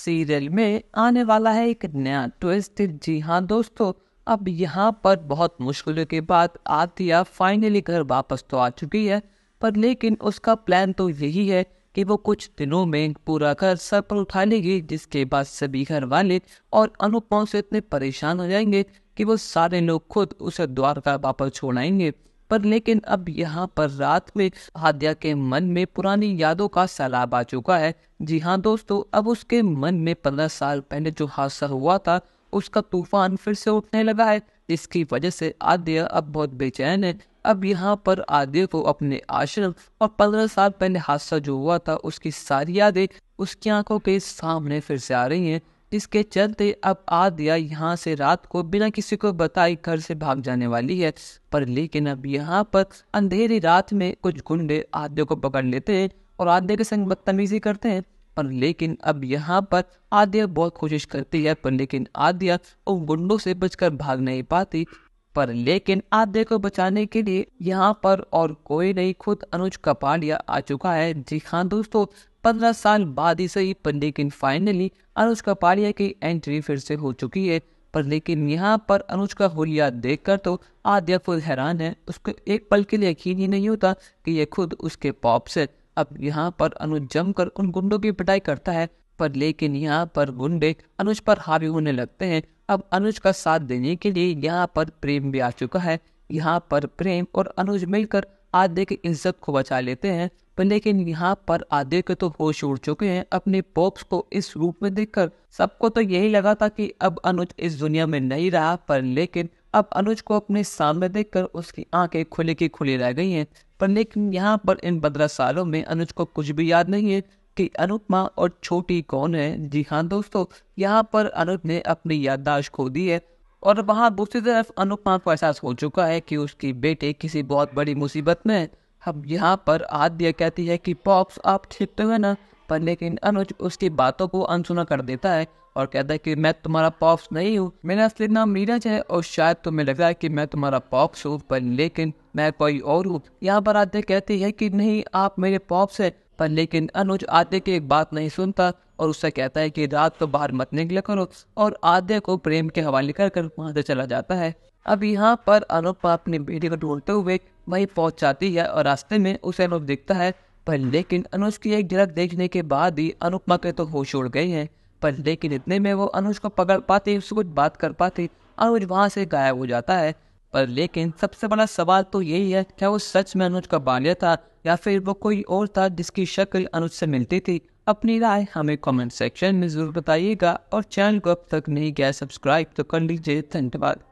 Serial में आने वाला है एक नया ट्विस्ट। जी हाँ दोस्तों, अब यहाँ पर बहुत मुश्किलों के बाद आतिया फाइनली घर वापस तो आ चुकी है, पर लेकिन उसका प्लान तो यही है कि वो कुछ दिनों में पूरा घर सर पर उठा लेगी, जिसके बाद सभी घर वाले और अनुपमा से इतने परेशान हो जाएंगे कि वो सारे लोग खुद उसे द्वारका वापस छोड़ आएंगे। पर लेकिन अब यहाँ पर रात में आद्या के मन में पुरानी यादों का सैलाब आ चुका है। जी हाँ दोस्तों, अब उसके मन में 15 साल पहले जो हादसा हुआ था उसका तूफान फिर से उठने लगा है, जिसकी वजह से आद्या अब बहुत बेचैन है। अब यहाँ पर आद्या को अपने आश्रम और 15 साल पहले हादसा जो हुआ था उसकी सारी यादें उसकी आंखों के सामने फिर से आ रही हैं, जिसके चलते अब आद्या यहाँ से रात को बिना किसी को बताए घर से भाग जाने वाली है। पर लेकिन अब यहाँ पर अंधेरी रात में कुछ गुंडे आद्या को पकड़ लेते हैं और आद्या के संग बदतमीजी करते हैं। पर लेकिन अब यहाँ पर आद्या बहुत कोशिश करती है, पर लेकिन आद्या उन गुंडों से बचकर भाग नहीं पाती। पर लेकिन आद्या को बचाने के लिए यहाँ पर और कोई नहीं, खुद अनुज कपाड़िया आ चुका है। जी हाँ दोस्तों, 15 साल बाद ही सही, पर लेकिन फाइनली अनुज कपाड़िया की एंट्री फिर से हो चुकी है। पर लेकिन यहाँ पर अनुज का हुलिया देखकर तो आद्या खुद हैरान है। उसको एक पल के लिए यकीन ही नहीं होता कि ये खुद उसके पॉप्स है। अब यहाँ पर अनुज जमकर उन गुंडों की पिटाई करता है, पर लेकिन यहाँ पर गुंडे अनुज पर हावी होने लगते हैं। अब अनुज का साथ देने के लिए यहाँ पर प्रेम भी आ चुका है। यहाँ पर प्रेम और अनुज मिलकर आद्या की इज्जत को बचा लेते हैं। पर लेकिन यहाँ पर आद्या के तो होश उड़ चुके हैं अपने पॉप्स को इस रूप में देखकर। सबको तो यही लगा था कि अब अनुज इस दुनिया में नहीं रहा, पर लेकिन अब अनुज को अपने सामने देखकर उसकी आंखें खुली की खुली रह गई हैं। पर लेकिन यहाँ पर इन 15 सालों में अनुज को कुछ भी याद नहीं है कि अनुपमा और छोटी कौन है। जी हाँ दोस्तों, यहाँ पर अनुज ने अपनी याददाश्त खो दी है और वहाँ दूसरी तरफ अनुपमा को एहसास हो चुका है कि उसकी बेटे किसी बहुत बड़ी मुसीबत में है। अब यहाँ पर आद्या कहती है कि पॉप्स आप ठीक तो है ना, पर लेकिन अनुज उसकी बातों को अनसुना कर देता है और कहता है कि मैं तुम्हारा पॉप्स नहीं हूँ, मेरा असली नाम नीरज है और शायद तुम्हें लग रहा है कि मैं तुम्हारा पॉप्स हूँ, पर लेकिन मैं कोई और हूँ। यहाँ पर आद्या कहती है कि नहीं, आप मेरे पॉप्स है। पर लेकिन अनुज आद्या की एक बात नहीं सुनता और उससे कहता है कि रात को बाहर मत निकला करो, और आद्या को प्रेम के हवाले कर वहां से चला जाता है। अब यहाँ पर अनुपमा अपनी बेटी को ढूंढते हुए वहीं पहुंच जाती है और रास्ते में उसे अनुज दिखता है। पर लेकिन अनुज की एक झलक देखने के बाद ही अनुपमा के तो होश उड़ गए हैं। पर लेकिन इतने में वो अनुज को पकड़ पाती, उससे कुछ बात कर पाती, अनुज वहां से गायब हो जाता है। पर लेकिन सबसे बड़ा सवाल तो यही है, क्या वो सच में अनुज का बालिया था या फिर वो कोई और था जिसकी शक्ल अनुज से मिलती थी। अपनी राय हमें कमेंट सेक्शन में जरूर बताइएगा और चैनल को अब तक नहीं किया सब्सक्राइब तो कर लीजिए। धन्यवाद।